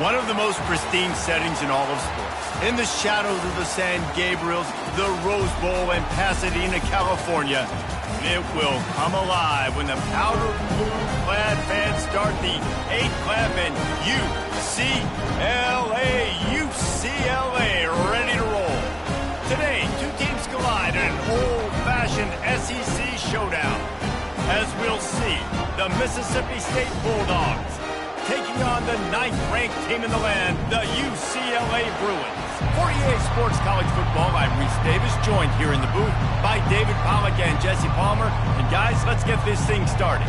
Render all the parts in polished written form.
One of the most pristine settings in all of sports. In the shadows of the San Gabriels, the Rose Bowl in Pasadena, California. It will come alive when the powder blue-clad fans start the 8th clap and UCLA, ready to roll. Today, two teams collide in an old-fashioned SEC showdown. As we'll see, the Mississippi State Bulldogs taking on the 9th-ranked team in the land, the UCLA Bruins. For EA Sports College Football, I'm Reese Davis, joined here in the booth by David Pollack and Jesse Palmer. And guys, let's get this thing started.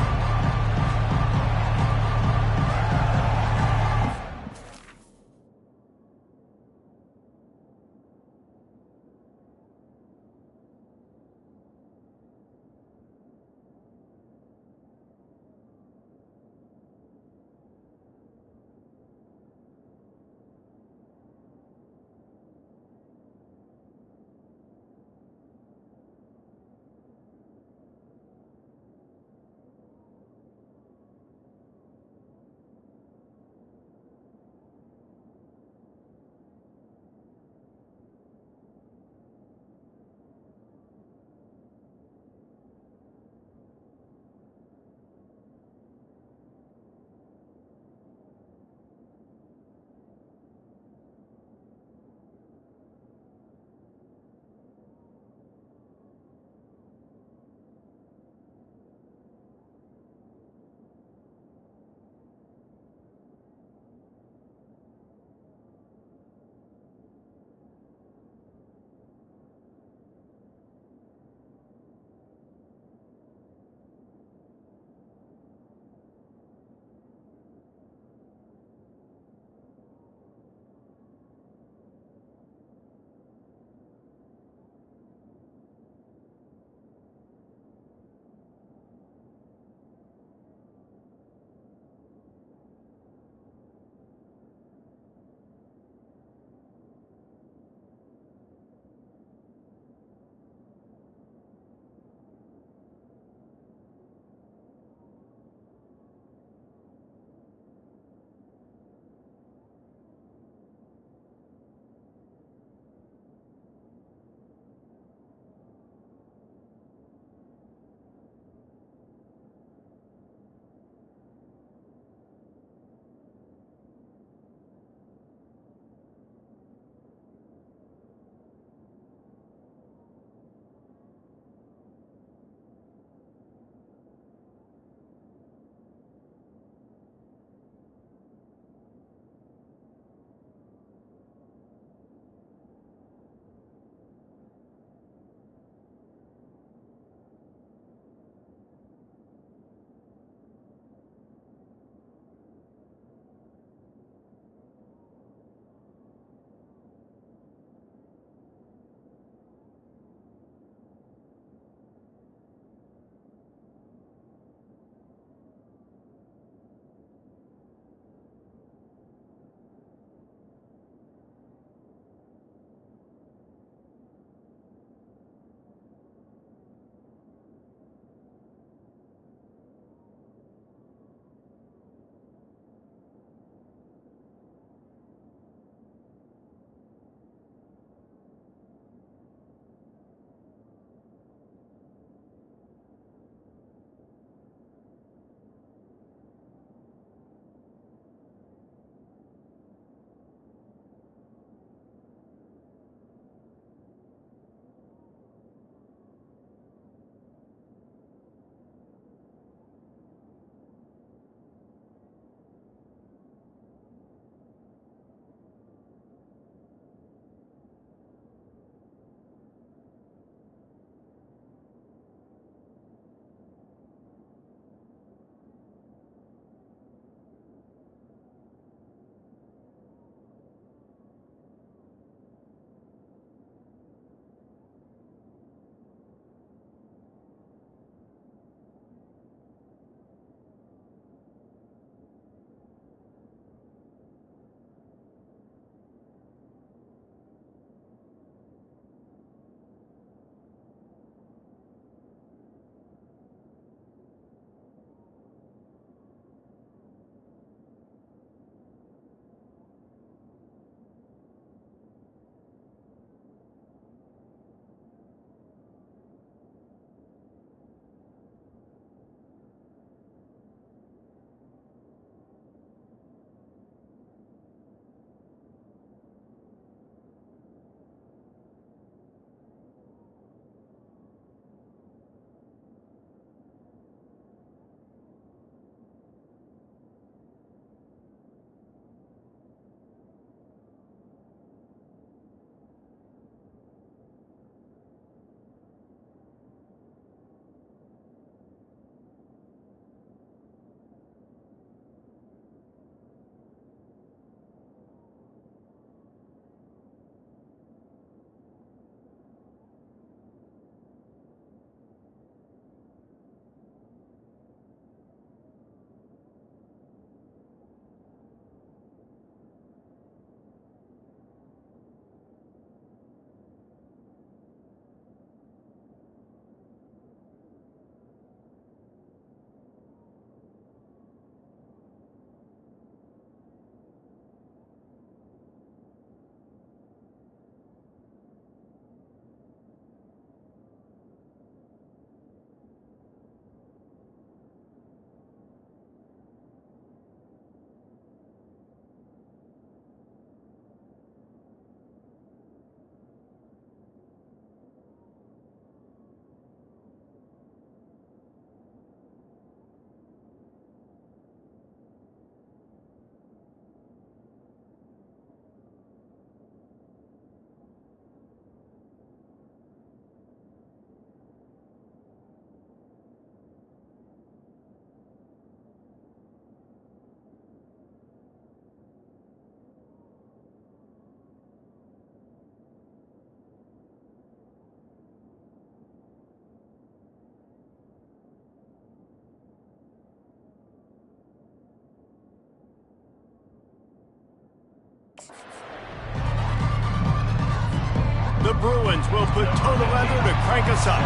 The Bruins will put toe to leather to crank us up.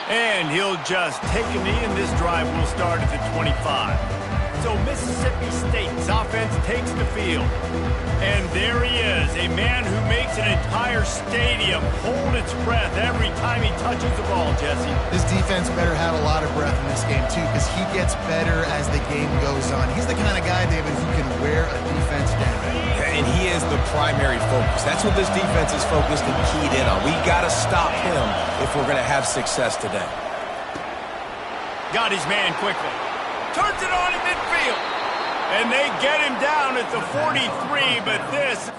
And he'll just take a knee, and this drive will start at the 25. So Mississippi State's offense takes the field. And there he is, a man who makes an entire stadium hold its breath every time he touches the ball, Jesse. This defense better have a lot of breath in this game, too, because he gets better as the game goes on. He's the kind of guy, David, who can wear a defense down. And he is the primary focus. That's what this defense is focused and keyed in on. We got to stop him if we're going to have success today. Got his man quickly. Turns it on in midfield. And they get him down at the 43, but this...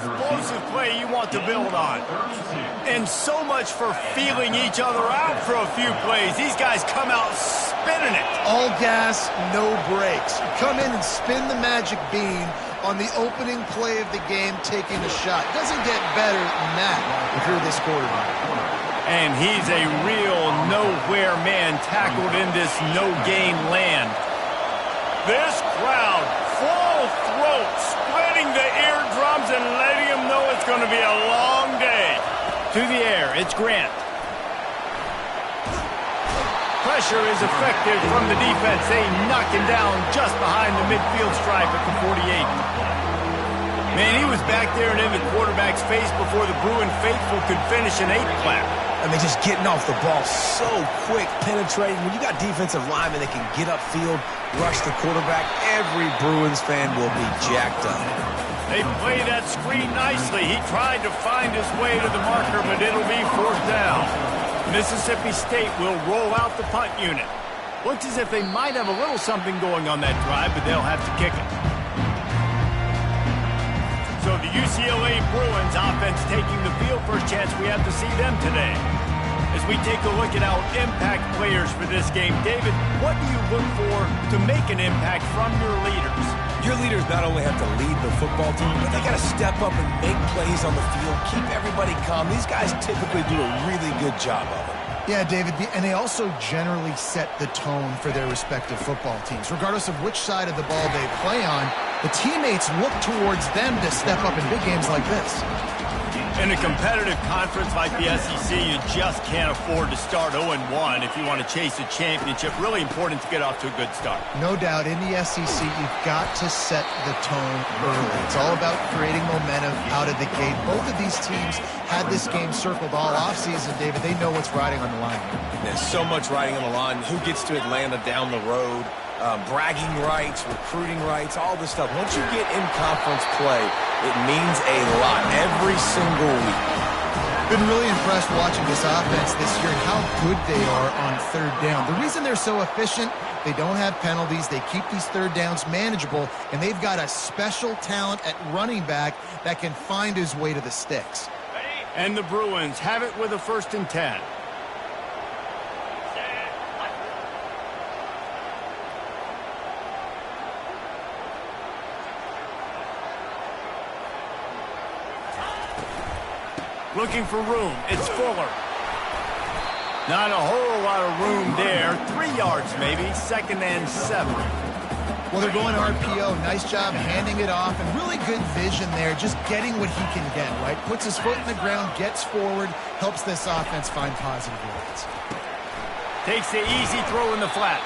explosive play you want to build on. And so much for feeling each other out for a few plays. These guys come out spinning it. All gas, no brakes. Come in and spin the magic bean on the opening play of the game, taking a shot. Doesn't get better than that if you're this quarterback. And he's a real nowhere man tackled in this no-gain land. This crowd, full throat, splitting the eardrums and letting them know it's going to be a long day. To the air, it's Grant. Pressure is effective from the defense. They knock him down just behind the midfield stripe at the 48. Man, he was back there and in the quarterback's face before the Bruin faithful could finish an 8-clap. I mean, just getting off the ball so quick, penetrating. When you got defensive linemen that can get upfield, rush the quarterback, every Bruins fan will be jacked up. They play that screen nicely. He tried to find his way to the marker, but it'll be fourth down. Mississippi State will roll out the punt unit. Looks as if they might have a little something going on that drive, but they'll have to kick it. So the UCLA Bruins offense taking the field. First chance we have to see them today. As we take a look at our impact players for this game, David, what do you look for to make an impact from your leaders? Your leaders not only have to lead the football team, but they got to step up and make plays on the field, keep everybody calm. These guys typically do a really good job of it. Yeah, David, and they also generally set the tone for their respective football teams. Regardless of which side of the ball they play on, the teammates look towards them to step up in big games like this. In a competitive conference like the SEC, you just can't afford to start 0-1 if you want to chase a championship. Really important to get off to a good start. No doubt, in the SEC, you've got to set the tone early. It's all about creating momentum out of the gate. Both of these teams had this game circled all offseason, David. They know what's riding on the line. There's so much riding on the line. Who gets to Atlanta down the road? Bragging rights, recruiting rights, all this stuff. Once you get in conference play, it means a lot every single week. Been really impressed watching this offense this year and how good they are on third down. The reason they're so efficient, they don't have penalties. They keep these third downs manageable, and they've got a special talent at running back that can find his way to the sticks. And the Bruins have it with a 1st and 10. Looking for room. It's Fuller. Not a whole lot of room there. 3 yards maybe. 2nd and 7. Well, they're going RPO. Nice job handing it off, and really good vision there, just getting what he can get, right? Puts his foot in the ground, gets forward, helps this offense find positive yards. Takes the easy throw in the flat.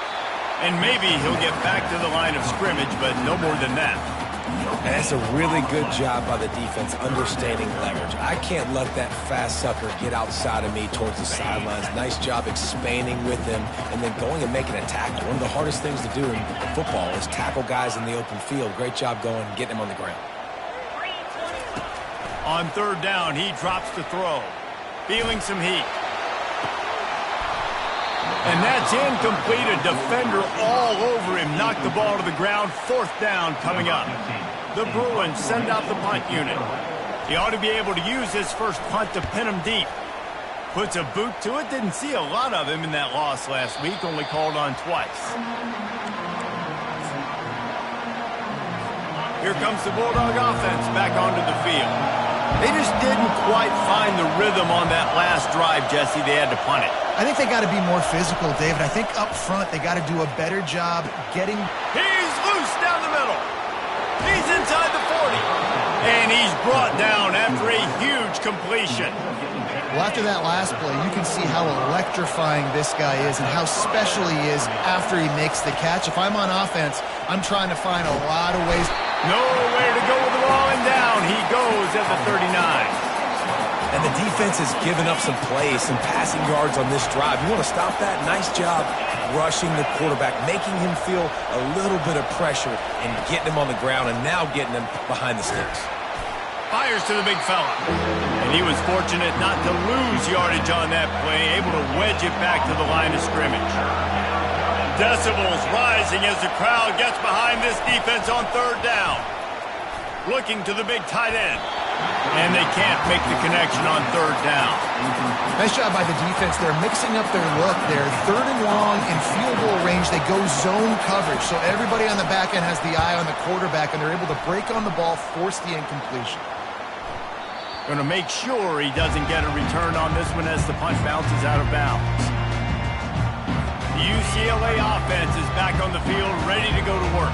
And maybe he'll get back to the line of scrimmage, but no more than that. And that's a really good job by the defense, understanding leverage. I can't let that fast sucker get outside of me towards the sidelines. Nice job expanding with him and then going and making a tackle. One of the hardest things to do in football is tackle guys in the open field. Great job going and getting him on the ground. On 3rd down, he drops the throw. Feeling some heat. And that's incomplete. A defender all over him. Knocked the ball to the ground. 4th down coming up. The Bruins send out the punt unit. He ought to be able to use his first punt to pin him deep. Puts a boot to it. Didn't see a lot of him in that loss last week. Only called on twice. Here comes the Bulldog offense back onto the field. They just didn't quite find the rhythm on that last drive, Jesse. They had to punt it. I think they got to be more physical, David. I think up front they got to do a better job getting... He's loose down the middle. He's inside the 40. And he's brought down after a huge completion. Well, after that last play, you can see how electrifying this guy is and how special he is after he makes the catch. If I'm on offense, I'm trying to find a lot of ways. Nowhere to go with the ball, and down he goes at the 39. And the defense has given up some plays, some passing yards on this drive. You want to stop that? Nice job rushing the quarterback, making him feel a little bit of pressure and getting him on the ground and now getting him behind the sticks. Fires to the big fella. And he was fortunate not to lose yardage on that play, able to wedge it back to the line of scrimmage. Decibels rising as the crowd gets behind this defense on third down. Looking to the big tight end. And they can't make the connection on third down. Nice job by the defense. They're mixing up their look there. Third and long in field goal range. They go zone coverage. So everybody on the back end has the eye on the quarterback, and they're able to break on the ball, force the incompletion. Going to make sure he doesn't get a return on this one as the punt bounces out of bounds. The UCLA offense is back on the field, ready to go to work.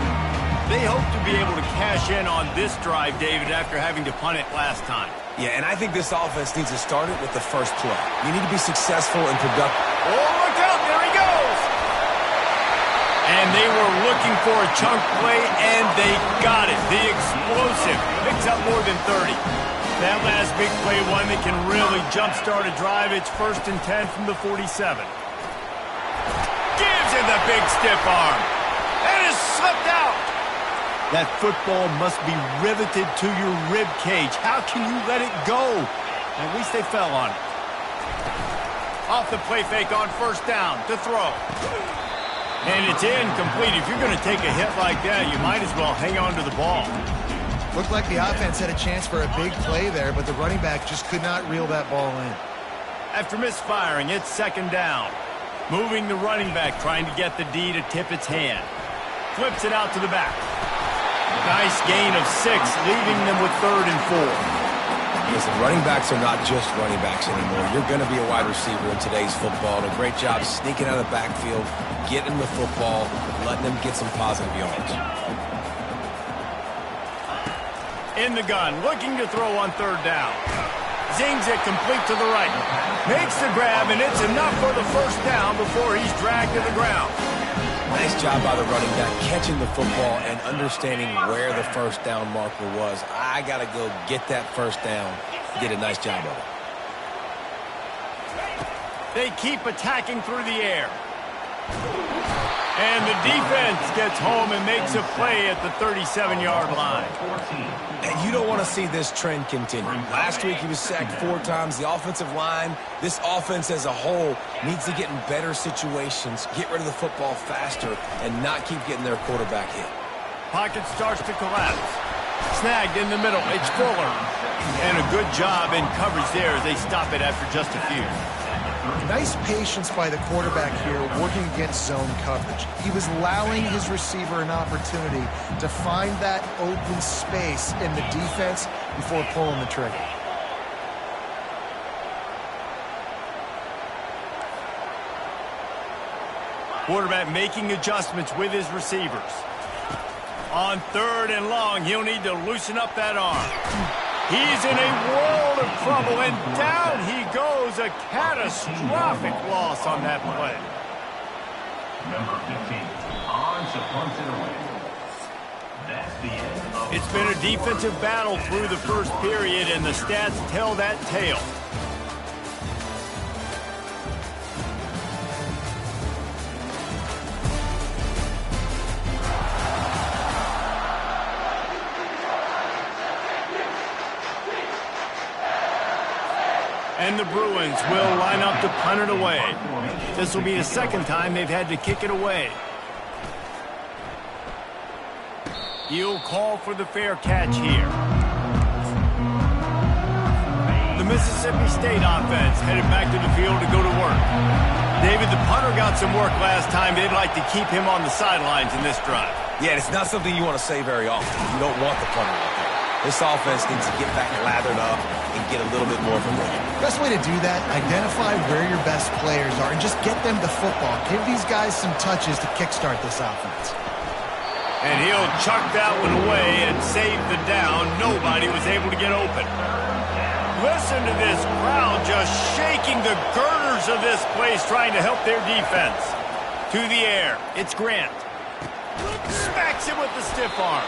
They hope to be able to cash in on this drive, David, after having to punt it last time. Yeah, and I think this offense needs to start it with the first play. You need to be successful and productive. Oh, look out, there he goes! And they were looking for a chunk play, and they got it. The explosive picks up more than 30. That last big play, one that can really jumpstart a drive. It's 1st and 10 from the 47. Gives him the big stiff arm. And it's slipped out. That football must be riveted to your rib cage. How can you let it go? At least they fell on it. Off the play fake on first down to throw. And it's incomplete. If you're going to take a hit like that, you might as well hang on to the ball. Looked like the offense had a chance for a big play there, but the running back just could not reel that ball in. After misfiring, it's 2nd down. Moving the running back, trying to get the D to tip its hand. Flips it out to the back. Nice gain of 6, leaving them with 3rd and 4. Listen, running backs are not just running backs anymore. You're going to be a wide receiver in today's football. And a great job sneaking out of the backfield, getting the football, letting them get some positive yards. In the gun, looking to throw on 3rd down. Zings it complete to the right. Makes the grab, and it's enough for the 1st down before he's dragged to the ground. Nice job by the running back, catching the football and understanding where the 1st down marker was. I got to go get that 1st down. Did a nice job of it. They keep attacking through the air. And the defense gets home and makes a play at the 37-yard line. And you don't want to see this trend continue. Last week he was sacked 4 times. The offensive line, this offense as a whole, needs to get in better situations, get rid of the football faster, and not keep getting their quarterback hit. Pocket starts to collapse. Snagged in the middle. It's Fuller. And a good job in coverage there as they stop it after just a few. Nice patience by the quarterback here working against zone coverage. He was allowing his receiver an opportunity to find that open space in the defense before pulling the trigger. Quarterback making adjustments with his receivers. On 3rd and long, he'll need to loosen up that arm. He's in a world of trouble, and down he goes. A catastrophic loss on that play. Number 15, on to punt it away. That's the end of... It's been a defensive battle through the 1st period, and the stats tell that tale. And the Bruins will line up to punt it away. This will be the 2nd time they've had to kick it away. He'll call for the fair catch here. The Mississippi State offense headed back to the field to go to work. David, the punter got some work last time. They'd like to keep him on the sidelines in this drive. Yeah, it's not something you want to say very often. You don't want the punter out there. This offense needs to get back lathered up and get a little bit more of a rhythm. Best way to do that, identify where your best players are and just get them the football. Give these guys some touches to kickstart this offense. And he'll chuck that one away and save the down. Nobody was able to get open. Listen to this crowd just shaking the girders of this place, trying to help their defense. To the air, it's Grant. Smacks him with the stiff arm.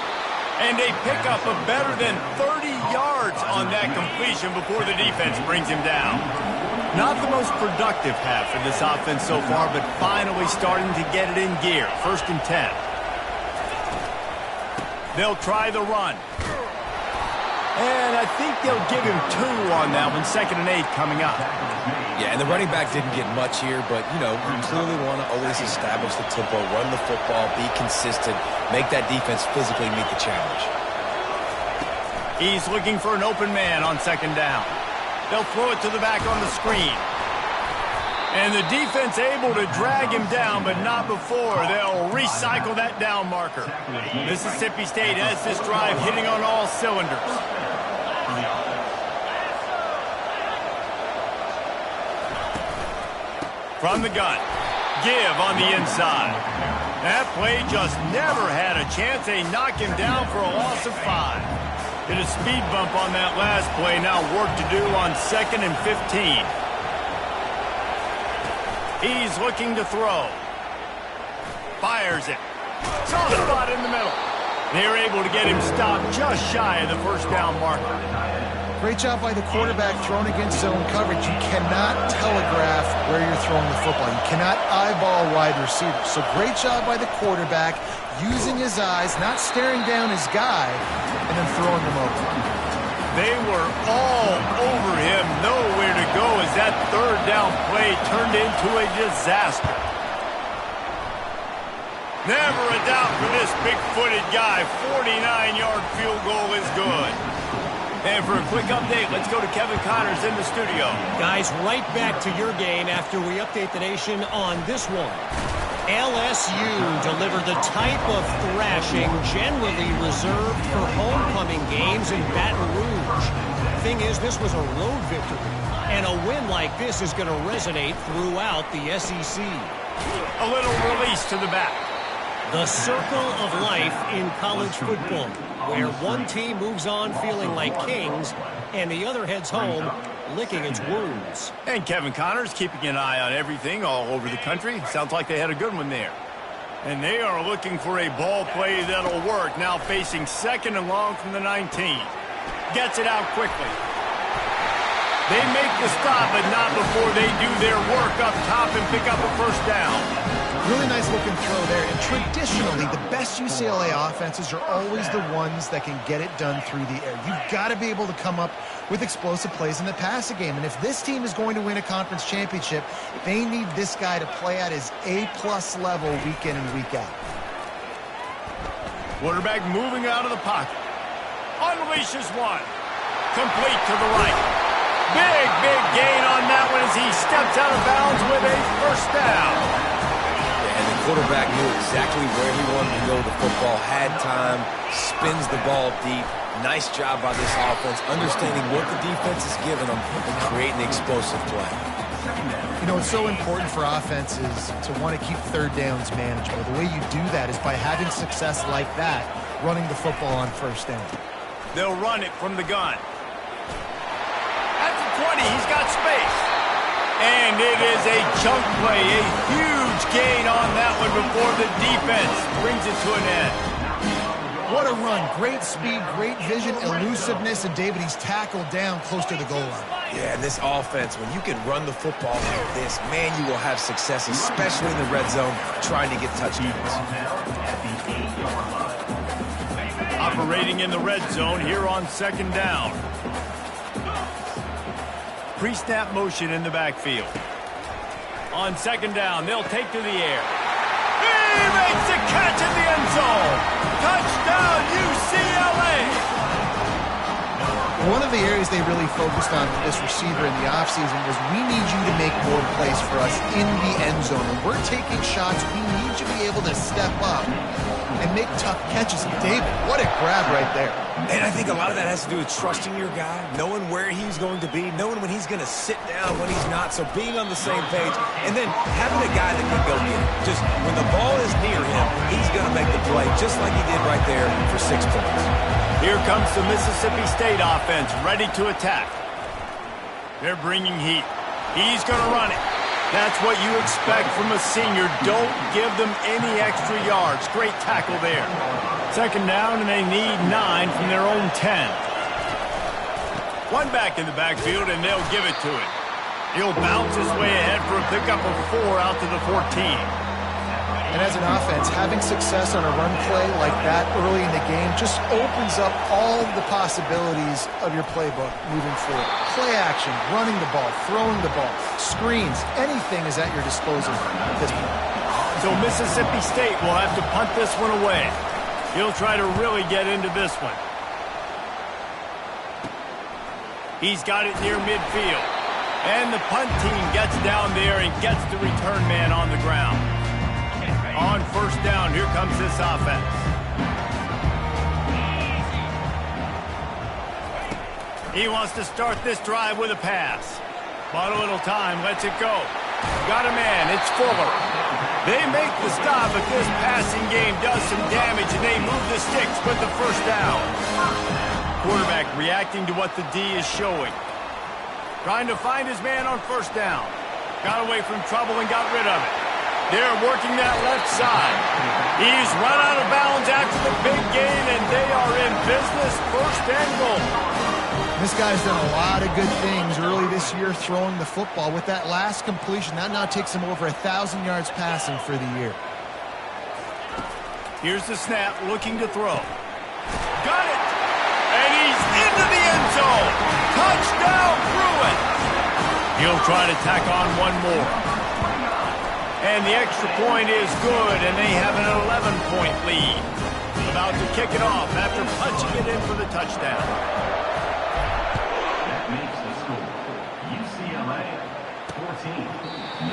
And they pick up a better than 30 yards on that completion before the defense brings him down. Not the most productive half for this offense so far, but finally starting to get it in gear. 1st and 10. They'll try the run. And I think they'll give him 2 on that one. 2nd and 8 coming up. Yeah, and the running back didn't get much here, but, you know, you clearly want to always establish the tempo, run the football, be consistent, make that defense physically meet the challenge. He's looking for an open man on 2nd down. They'll throw it to the back on the screen. And the defense able to drag him down, but not before. They'll recycle that down marker. Mississippi State has this drive hitting on all cylinders. From the gun, give on the inside. That play just never had a chance. They knock him down for a loss of 5. Did a speed bump on that last play. Now work to do on 2nd and 15. He's looking to throw. Fires it. Soft spot in the middle. They're able to get him stopped just shy of the 1st down marker. Great job by the quarterback thrown against zone coverage. You cannot telegraph where you're throwing the football. You cannot eyeball wide receivers. So great job by the quarterback using his eyes, not staring down his guy, and then throwing him over. They were all over him, nowhere to go as that 3rd down play turned into a disaster. Never a doubt for this big-footed guy. 49-yard field goal is good. And for a quick update, let's go to Kevin Connors in the studio. Guys, right back to your game after we update the nation on this one. LSU delivered the type of thrashing generally reserved for homecoming games in Baton Rouge. Thing is, this was a road victory, and a win like this is going to resonate throughout the SEC. A little release to the back. The circle of life in college football, where one team moves on feeling like kings and the other heads home licking its wounds. And Kevin Connors keeping an eye on everything all over the country. Sounds like they had a good one there. And they are looking for a ball play that'll work. Now facing 2nd and long from the 19. Gets it out quickly. They make the stop, but not before they do their work up top and pick up a 1st down. Really nice looking throw there. And traditionally, the best UCLA offenses are always the ones that can get it done through the air. You've got to be able to come up with explosive plays in the passing game. And if this team is going to win a conference championship, they need this guy to play at his A-plus level week in and week out. Quarterback moving out of the pocket. Unleashes one. Complete to the right. Big gain on that one as he steps out of bounds with a 1st down. Yeah, and the quarterback knew exactly where he wanted to go with the football, had time, spins the ball deep. Nice job by this offense, understanding what the defense is giving them and creating the explosive play. You know, it's so important for offenses to want to keep 3rd downs manageable. The way you do that is by having success like that, running the football on 1st down. They'll run it from the gun. At the 20, he's got space. And it is a chunk play, a huge gain on that one before the defense brings it to an end. What a run. Great speed, great vision, elusiveness, and David, he's tackled down close to the goal line. Yeah, and this offense, when you can run the football like this, man, you will have success, especially in the red zone, trying to get touchdowns. Operating in the red zone here on 2nd down. Pre-snap motion in the backfield. On 2nd down, they'll take to the air. He makes the catch in the end zone. Touchdown, UCLA. One of the areas they really focused on with this receiver in the offseason was, we need you to make more plays for us in the end zone. When we're taking shots, we need you to be able to step up and make tough catches. David, what a grab right there. And I think a lot of that has to do with trusting your guy, knowing where he's going to be, knowing when he's going to sit down, when he's not, so being on the same page, and then having a guy that can go get it. Just when the ball is near him, he's going to make the play, just like he did right there for 6 points. Here comes the Mississippi State offense, ready to attack. They're bringing heat. He's going to run it. That's what you expect from a senior. Don't give them any extra yards. Great tackle there. Second down, and they need 9 from their own 10. One back in the backfield, and they'll give it to him. He'll bounce his way ahead for a pickup of 4 out to the 14. And as an offense, having success on a run play like that early in the game just opens up all the possibilities of your playbook moving forward. Play action, running the ball, throwing the ball, screens, anything is at your disposal at this point. So Mississippi State will have to punt this one away. He'll try to really get into this one. He's got it near midfield. And the punt team gets down there and gets the return man on the ground. On first down, here comes this offense. He wants to start this drive with a pass. Bought a little time, lets it go. Got a man, it's Fuller. They make the stop, but this passing game does some damage, and they move the sticks with the first down. Quarterback reacting to what the D is showing. Trying to find his man on first down. Got away from trouble and got rid of it. They're working that left side. He's run out of bounds after the big gain, and they are in business. First and goal. This guy's done a lot of good things early this year throwing the football. With that last completion, that now takes him over 1,000 yards passing for the year. Here's the snap, looking to throw. Got it! And he's into the end zone. Touchdown, Bruin! He'll try to tack on one more. And the extra point is good, and they have an 11-point lead. About to kick it off after punching it in for the touchdown. That makes the score UCLA 14.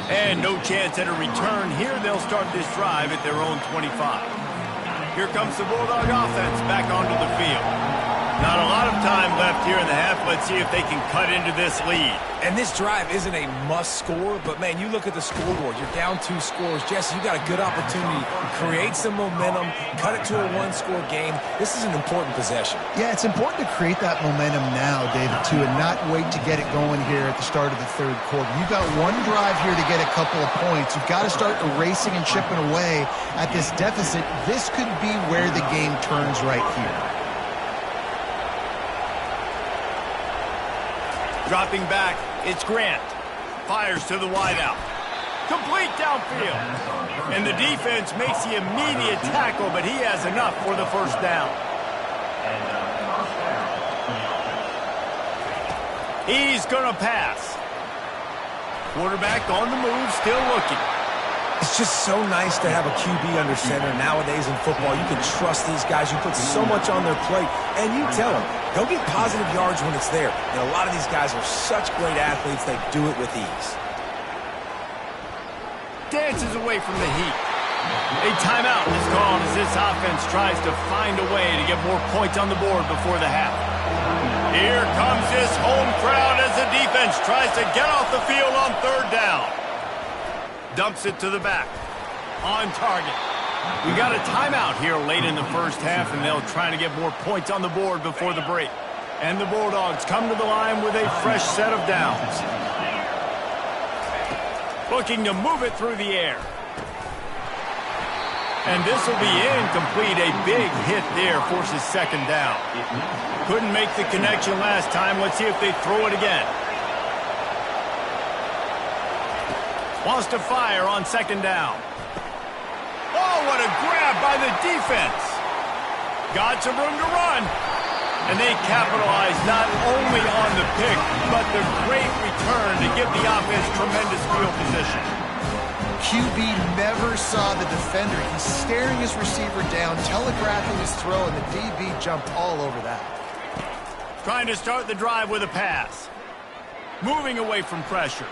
And no chance at a return here. They'll start this drive at their own 25. Here comes the Bulldog offense back onto the field. Not a lot of time left here in the half. Let's see if they can cut into this lead. And this drive isn't a must score, but man, you look at the scoreboard. You're down 2 scores. Jesse, you got a good opportunity to create some momentum, cut it to a 1-score game. This is an important possession. Yeah, it's important to create that momentum now, David, too, and not wait to get it going here at the start of the third quarter. You've got one drive here to get a couple of points. You've got to start erasing and chipping away at this deficit. This could be where the game turns right here. Dropping back, it's Grant. Fires to the wideout. Complete downfield. And the defense makes the immediate tackle, but he has enough for the first down. He's going to pass. Quarterback on the move, still looking. It's just so nice to have a QB under center nowadays in football. You can trust these guys. You put so much on their plate, and you tell them, go get positive yards when it's there. And a lot of these guys are such great athletes, they do it with ease. Dances away from the heat. A timeout is called as this offense tries to find a way to get more points on the board before the half. Here comes this home crowd as the defense tries to get off the field on third down. Dumps it to the back. On target. We got a timeout here late in the first half, and they'll try to get more points on the board before the break. And the Bulldogs come to the line with a fresh set of downs. Looking to move it through the air. And this will be incomplete. A big hit there forces second down. Couldn't make the connection last time. Let's see if they throw it again. Wants to fire on second down. Oh, what a grab by the defense. Got some room to run. And they capitalize not only on the pick, but the great return to give the offense tremendous field position. QB never saw the defender. He's staring his receiver down, telegraphing his throw, and the DB jumped all over that. Trying to start the drive with a pass. Moving away from pressure.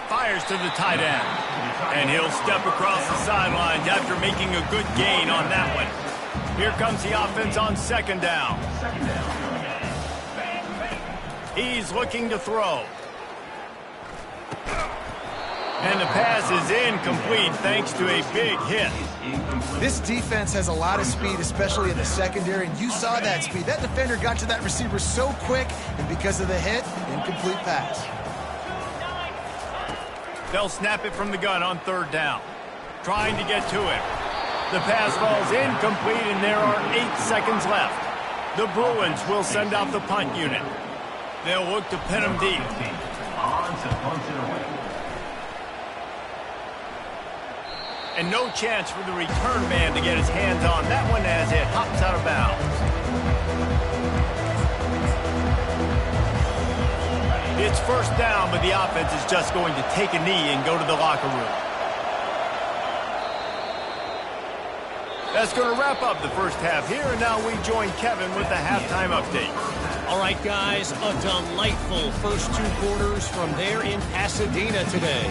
Fires to the tight end. And he'll step across the sidelines after making a good gain on that one. Here comes the offense on second down. He's looking to throw. And the pass is incomplete thanks to a big hit. This defense has a lot of speed, especially in the secondary, and you saw that speed. That defender got to that receiver so quick, and because of the hit, incomplete pass. They'll snap it from the gun on third down. Trying to get to it. The pass falls incomplete, and there are 8 seconds left. The Bruins will send out the punt unit. They'll look to pin him deep. On to punt it away. And no chance for the return man to get his hands on that one as it hops out of bounds. It's first down, but the offense is just going to take a knee and go to the locker room. That's going to wrap up the first half here, and now we join Kevin with the halftime update. All right, guys, a delightful first 2 quarters from there in Pasadena today.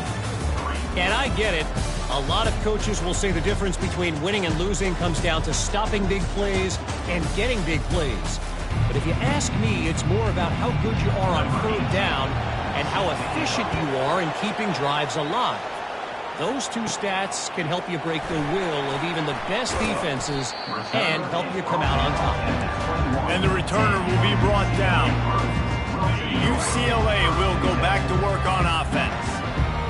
And I get it. A lot of coaches will say the difference between winning and losing comes down to stopping big plays and getting big plays. But if you ask me, it's more about how good you are on third down and how efficient you are in keeping drives alive. Those 2 stats can help you break the will of even the best defenses and help you come out on top. And the returner will be brought down. UCLA will go back to work on offense.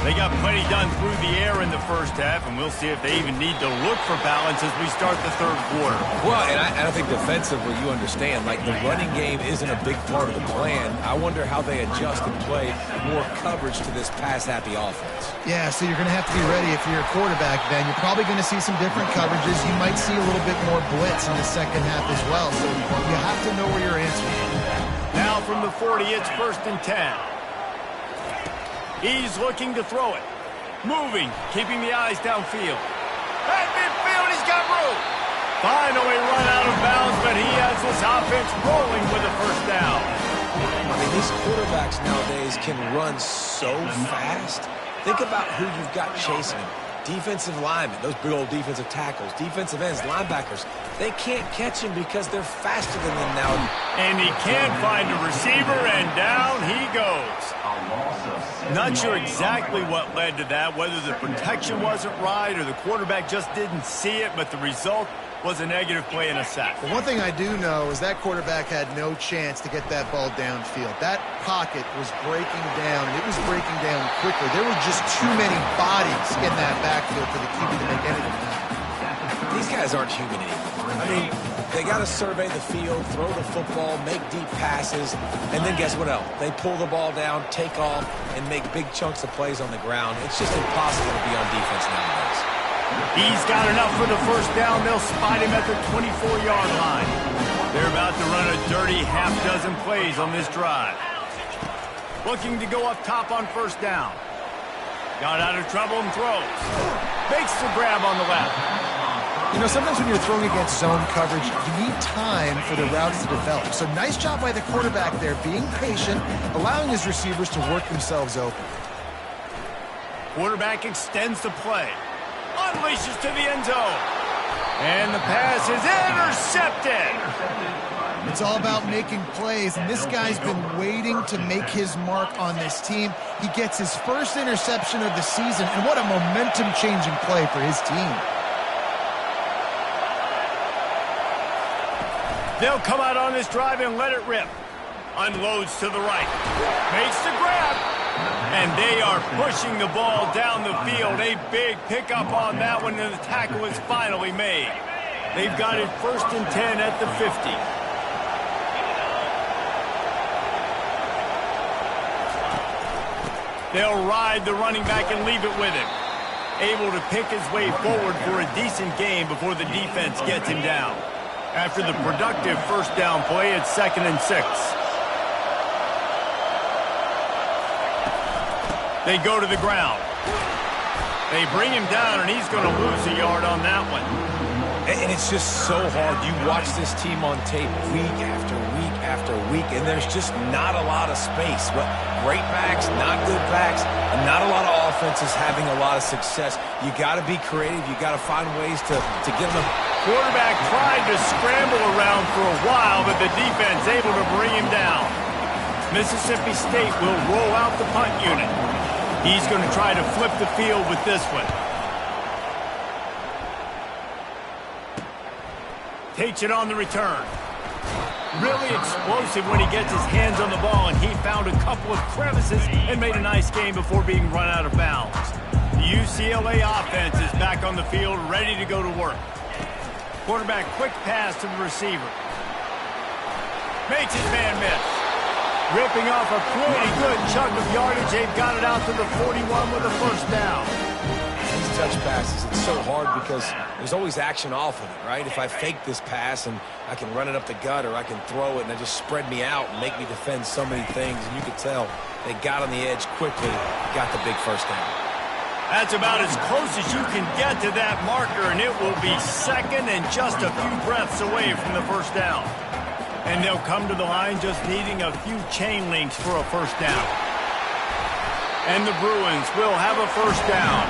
They got plenty done through the air in the first half, and we'll see if they even need to look for balance as we start the third quarter. Well, and I think defensively, you understand, like the running game isn't a big part of the plan. I wonder how they adjust and play more coverage to this pass-happy offense. Yeah, so you're going to have to be ready if you're a quarterback, then. You're probably going to see some different coverages. You might see a little bit more blitz in the second half as well, so you have to know where you're answering. Now from the 40, it's first and 10. He's looking to throw it. Moving, keeping the eyes downfield. At midfield, he's got room. Finally run out of bounds, but he has this offense rolling with a first down. I mean, these quarterbacks nowadays can run so fast. Think about who you've got chasing him. Defensive linemen, those big old defensive tackles, defensive ends, linebackers. They can't catch him because they're faster than them now. And he can't find a receiver, and down he goes. Not sure exactly what led to that, whether the protection wasn't right or the quarterback just didn't see it, but the result was a negative play and a sack. But one thing I do know is that quarterback had no chance to get that ball downfield. That pocket was breaking down, and it was breaking down quickly. There were just too many bodies in that backfield for the QB to make anything happen. These guys aren't human anymore. I mean, they got to survey the field, throw the football, make deep passes, and then guess what else? They pull the ball down, take off, and make big chunks of plays on the ground. It's just impossible to be on defense nowadays. He's got enough for the first down. They'll spot him at the 24-yard line. They're about to run a dirty half-dozen plays on this drive. Looking to go up top on first down. Got out of trouble and throws. Makes the grab on the left. You know, sometimes when you're throwing against zone coverage, you need time for the routes to develop. So nice job by the quarterback there, being patient, allowing his receivers to work themselves open. Quarterback extends the play. Unleashes to the end zone. And the pass is intercepted. It's all about making plays, and this guy's been waiting to make his mark on this team. He gets his first interception of the season, and what a momentum-changing play for his team. They'll come out on this drive and let it rip. Unloads to the right. Makes the grab. And they are pushing the ball down the field. A big pickup on that one, and the tackle is finally made. They've got it first and 10 at the 50. They'll ride the running back and leave it with him. Able to pick his way forward for a decent gain before the defense gets him down. After the productive first down play, it's 2nd and 6. They go to the ground. They bring him down, and he's going to lose a yard on that one. And it's just so hard. You watch this team on tape week after week after week, and there's just not a lot of space. Well, great backs, not good backs, and not a lot of offenses having a lot of success. You got to be creative. You got to find ways to get them. Quarterback tried to scramble around for a while, but the defense able to bring him down. Mississippi State will roll out the punt unit. He's going to try to flip the field with this one. Takes it on the return. Really explosive when he gets his hands on the ball, and he found a couple of crevices and made a nice game before being run out of bounds. The UCLA offense is back on the field, ready to go to work. Quarterback quick pass to the receiver. Makes his man miss. Ripping off a pretty good chunk of yardage. They've got it out to the 41 with a first down. These touch passes, it's so hard because there's always action off of it, right? If I fake this pass and I can run it up the gut, or I can throw it and they just spread me out and make me defend so many things, and you could tell they got on the edge quickly, got the big first down. That's about as close as you can get to that marker, and it will be second and just a few breaths away from the first down. And they'll come to the line just needing a few chain links for a first down. And the Bruins will have a first down.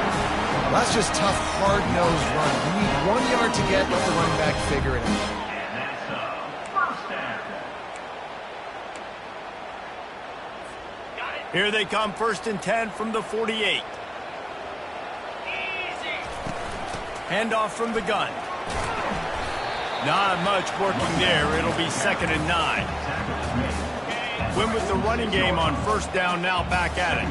Well, that's just tough, hard-nosed running. You need 1 yard to get, let the running back figure it out. And that's a first down. Here they come, 1st and 10 from the 48. Handoff from the gun. Not much working there. It'll be 2nd and 9. Win with the running game on first down, now back at it.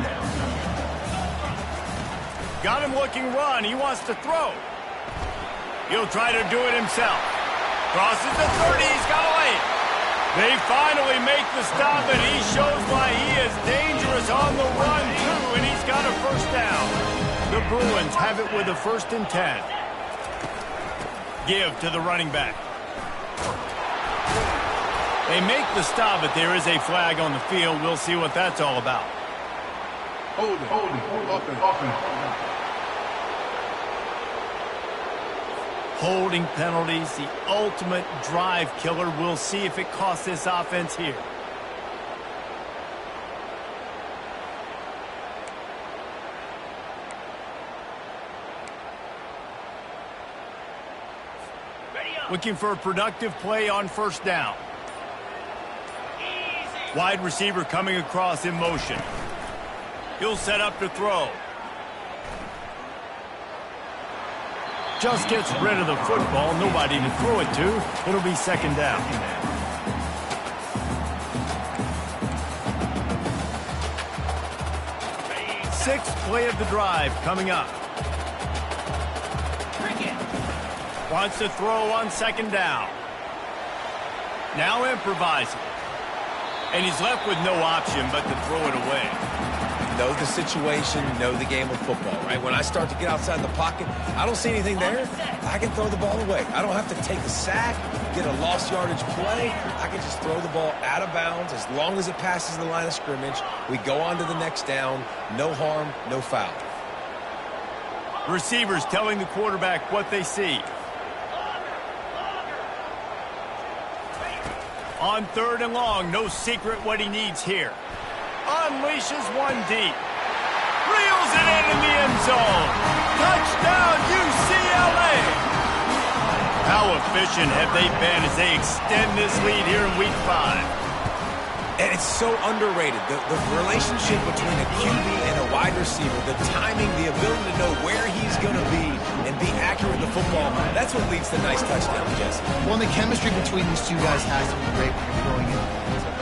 Got him looking run. He wants to throw. He'll try to do it himself. Crosses the 30. He's got away. They finally make the stop, and he shows why he is dangerous on the run, too, and he's got a first down. The Bruins have it with a 1st and 10. Give to the running back. They make the stop, but there is a flag on the field. We'll see what that's all about. Holding penalties, the ultimate drive killer. We'll see if it costs this offense here. Looking for a productive play on first down. Wide receiver coming across in motion. He'll set up to throw. Just gets rid of the football. Nobody to throw it to. It'll be 2nd down. Sixth play of the drive coming up. Wants to throw on 2nd down. Now improvising. And he's left with no option but to throw it away. Know the situation, know the game of football, right? When I start to get outside the pocket, I don't see anything there. I can throw the ball away. I don't have to take a sack, get a lost yardage play. I can just throw the ball out of bounds as long as it passes the line of scrimmage. We go on to the next down. No harm, no foul. Receivers telling the quarterback what they see. On 3rd and long, no secret what he needs here. Unleashes one deep. Reels it in the end zone. Touchdown, UCLA! How efficient have they been as they extend this lead here in Week 5? And it's so underrated. The relationship between a QB and a wide receiver, the timing, the ability to know where he's going to be and be accurate with the football, that's what leads to nice touchdowns, Jesse. Well, and the chemistry between these two guys has to be great when you're throwing in,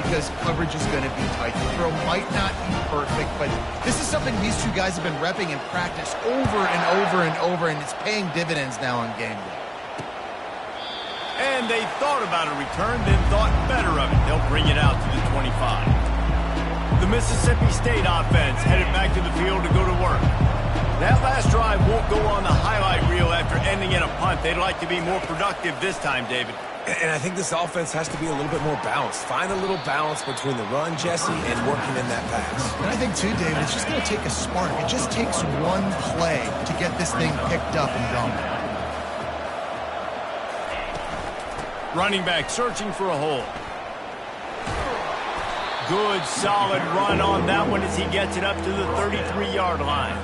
because coverage is going to be tight. The throw might not be perfect, but this is something these two guys have been repping in practice over and over and over, and it's paying dividends now on game day. And they thought about a return, then thought better of it. They'll bring it out to the 25. The Mississippi State offense headed back to the field to go to work. That last drive won't go on the highlight reel after ending in a punt. They'd like to be more productive this time, David. And I think this offense has to be a little bit more balanced. Find a little balance between the run, Jesse, and working in that pass. And I think, too, David, it's just going to take a spark. It just takes one play to get this thing picked up and going. Running back searching for a hole. Good, solid run on that one as he gets it up to the 33-yard line.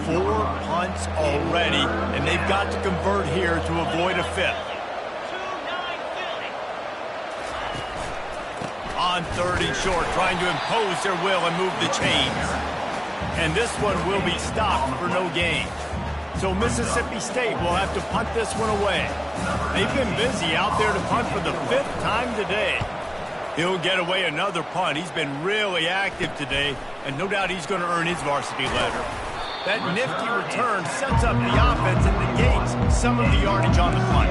4 punts already, and they've got to convert here to avoid a fifth. On 3rd and short, trying to impose their will and move the chains. And this one will be stopped for no gain. So Mississippi State will have to punt this one away. They've been busy out there to punt for the 5th time today. He'll get away another punt. He's been really active today, and no doubt he's going to earn his varsity letter. That nifty return sets up the offense and negates some of the yardage on the punt.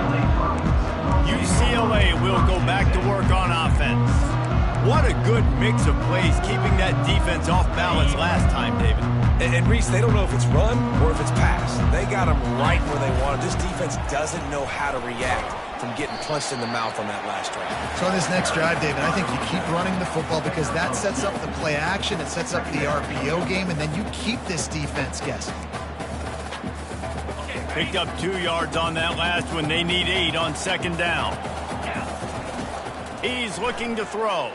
UCLA will go back to work on offense. What a good mix of plays, keeping that defense off balance last time, David. And Reese, they don't know if it's run or if it's pass. They got them right where they want them. This defense doesn't know how to react from getting punched in the mouth on that last drive. So on this next drive, David, I think you keep running the football because that sets up the play action, it sets up the RPO game, and then you keep this defense guessing. Picked up 2 yards on that last one. They need 8 on 2nd down. He's looking to throw.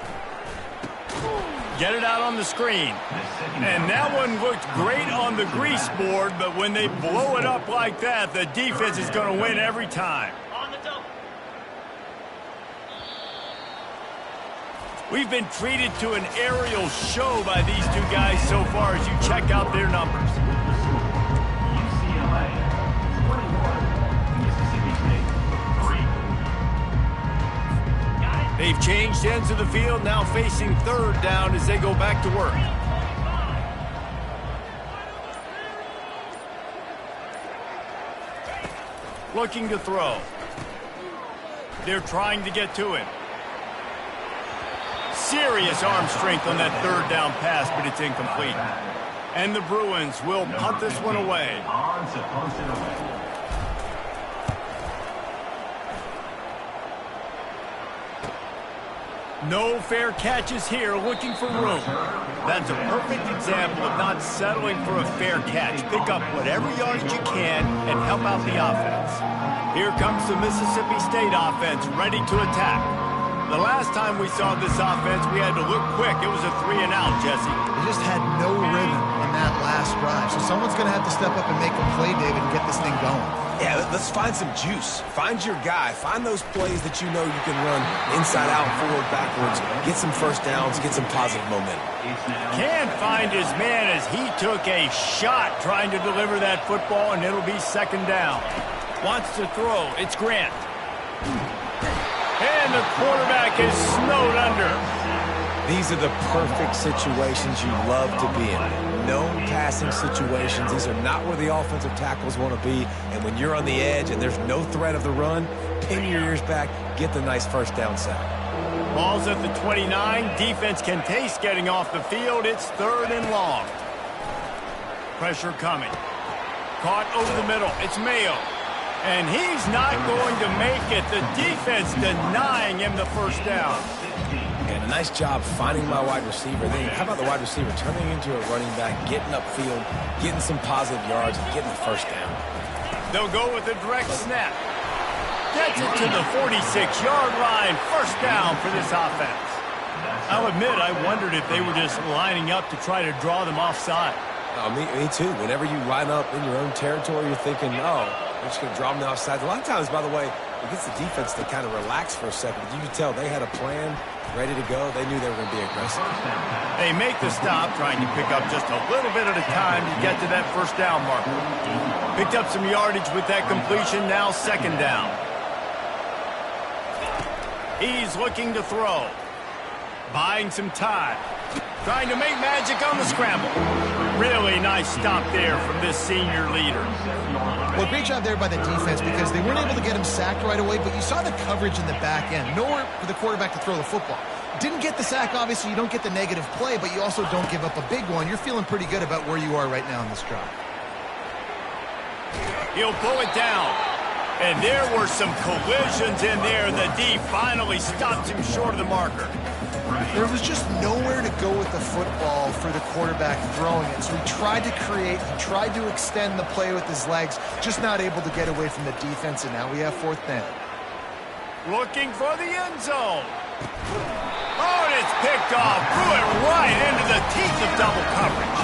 Get it out on the screen. And that one looked great on the grease board, but when they blow it up like that, the defense is going to win every time. We've been treated to an aerial show by these 2 guys so far as you check out their numbers. UCLA 21, Mississippi State 3. They've changed ends of the field, now facing 3rd down as they go back to work. Looking to throw. They're trying to get to him. Serious arm strength on that 3rd down pass, but it's incomplete. And the Bruins will punt this one away. No fair catches here, looking for room. That's a perfect example of not settling for a fair catch. Pick up whatever yardage you can and help out the offense. Here comes the Mississippi State offense, ready to attack. The last time we saw this offense, we had to look quick. It was a 3-and-out, Jesse. They just had no rhythm in that last drive. So someone's going to have to step up and make a play, David, and get this thing going. Yeah, let's find some juice. Find your guy. Find those plays that you know you can run inside out, forward, backwards. Get some first downs, get some positive momentum. Can't find his man as he took a shot trying to deliver that football, and it'll be 2nd down. Wants to throw. It's Grant. And the quarterback is snowed under. These are the perfect situations you love to be in. No passing situations. These are not where the offensive tackles want to be. And when you're on the edge and there's no threat of the run, pin your ears back, get the nice first down sack. Ball's at the 29. Defense can taste getting off the field. It's 3rd and long. Pressure coming. Caught over the middle. It's Mayo. And he's not going to make it. The defense denying him the first down. And a nice job finding my wide receiver. Then how about the wide receiver turning into a running back, getting upfield, getting some positive yards, and getting the first down. They'll go with a direct snap. Gets it to the 46-yard line. First down for this offense. I'll admit, I wondered if they were just lining up to try to draw them offside. Me too. Whenever you line up in your own territory, you're thinking, oh, we're just going to draw them offside. A lot of times, by the way, it gets the defense to kind of relax for a second. You can tell they had a plan, ready to go. They knew they were going to be aggressive. They make the stop, trying to pick up just a little bit at a time to get to that first down marker. Picked up some yardage with that completion, now 2nd down. He's looking to throw. Buying some time. Trying to make magic on the scramble. Really nice stop there from this senior leader. Well, great job there by the defense because they weren't able to get him sacked right away, but you saw the coverage in the back end. Nowhere for the quarterback to throw the football. Didn't get the sack, obviously. You don't get the negative play, but you also don't give up a big one. You're feeling pretty good about where you are right now in this drive. He'll pull it down. And there were some collisions in there. The D finally stopped him short of the marker. There was just nowhere to go with the football for the quarterback throwing it. So he tried to create, he tried to extend the play with his legs, just not able to get away from the defense, and now we have 4th down. looking for the end zone. Oh, and it's picked off. Threw it right into the teeth of double coverage.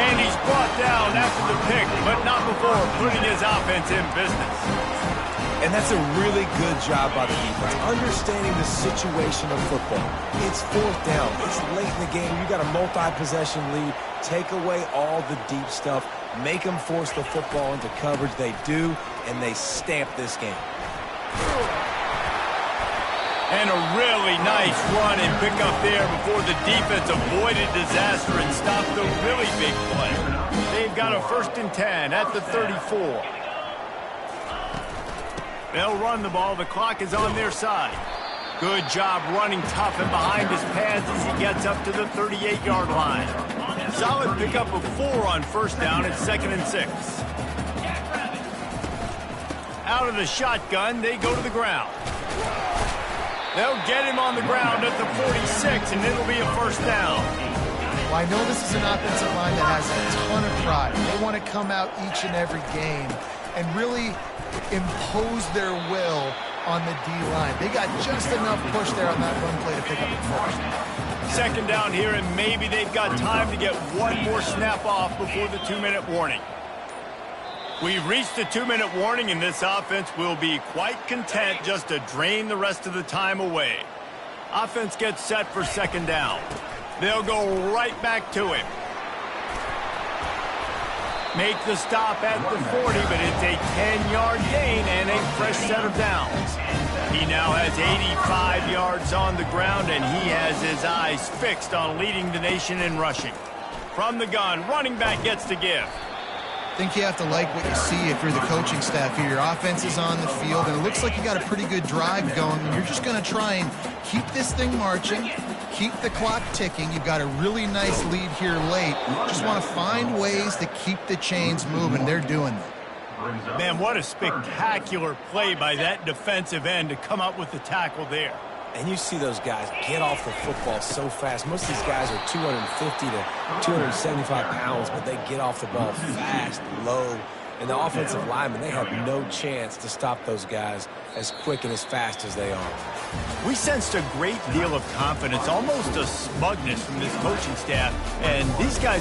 And he's brought down after the pick, but not before putting his offense in business. And that's a really good job by the defense, understanding the situation of football. It's fourth down. It's late in the game. You got a multi-possession lead. Take away all the deep stuff. Make them force the football into coverage. They do, and they stamp this game. And a really nice run and pick up there before the defense avoided disaster and stopped the really big play. They've got a 1st and 10 at the 34. They'll run the ball. The clock is on their side. Good job running tough and behind his pads as he gets up to the 38-yard line. Solid pickup of 4 on 1st down at 2nd and 6. Out of the shotgun, they go to the ground. They'll get him on the ground at the 46, and it'll be a 1st down. Well, I know this is an offensive line that has a ton of pride. They want to come out each and every game and really impose their will on the D-line. They got just enough push there on that run play to pick up the 1st. 2nd down here, and maybe they've got time to get one more snap off before the 2-minute warning. We've reached the 2-minute warning, and this offense will be quite content just to drain the rest of the time away. Offense gets set for 2nd down. They'll go right back to him. Make the stop at the 40, but it's a 10-yard gain and a fresh set of downs. He now has 85 yards on the ground, and he has his eyes fixed on leading the nation in rushing. From the gun, running back gets to give. I think you have to like what you see if you're the coaching staff here. Your offense is on the field, and it looks like you got a pretty good drive going, and you're just going to try and keep this thing marching, keep the clock ticking. You've got a really nice lead here late. Just want to find ways to keep the chains moving. They're doing that. Man, what a spectacular play by that defensive end to come up with the tackle there. And you see those guys get off the football so fast. Most of these guys are 250 to 275 pounds, but they get off the ball fast, low. And the offensive linemen, they have no chance to stop those guys as quick and as fast as they are. We sensed a great deal of confidence, almost a smugness from this coaching staff, and these guys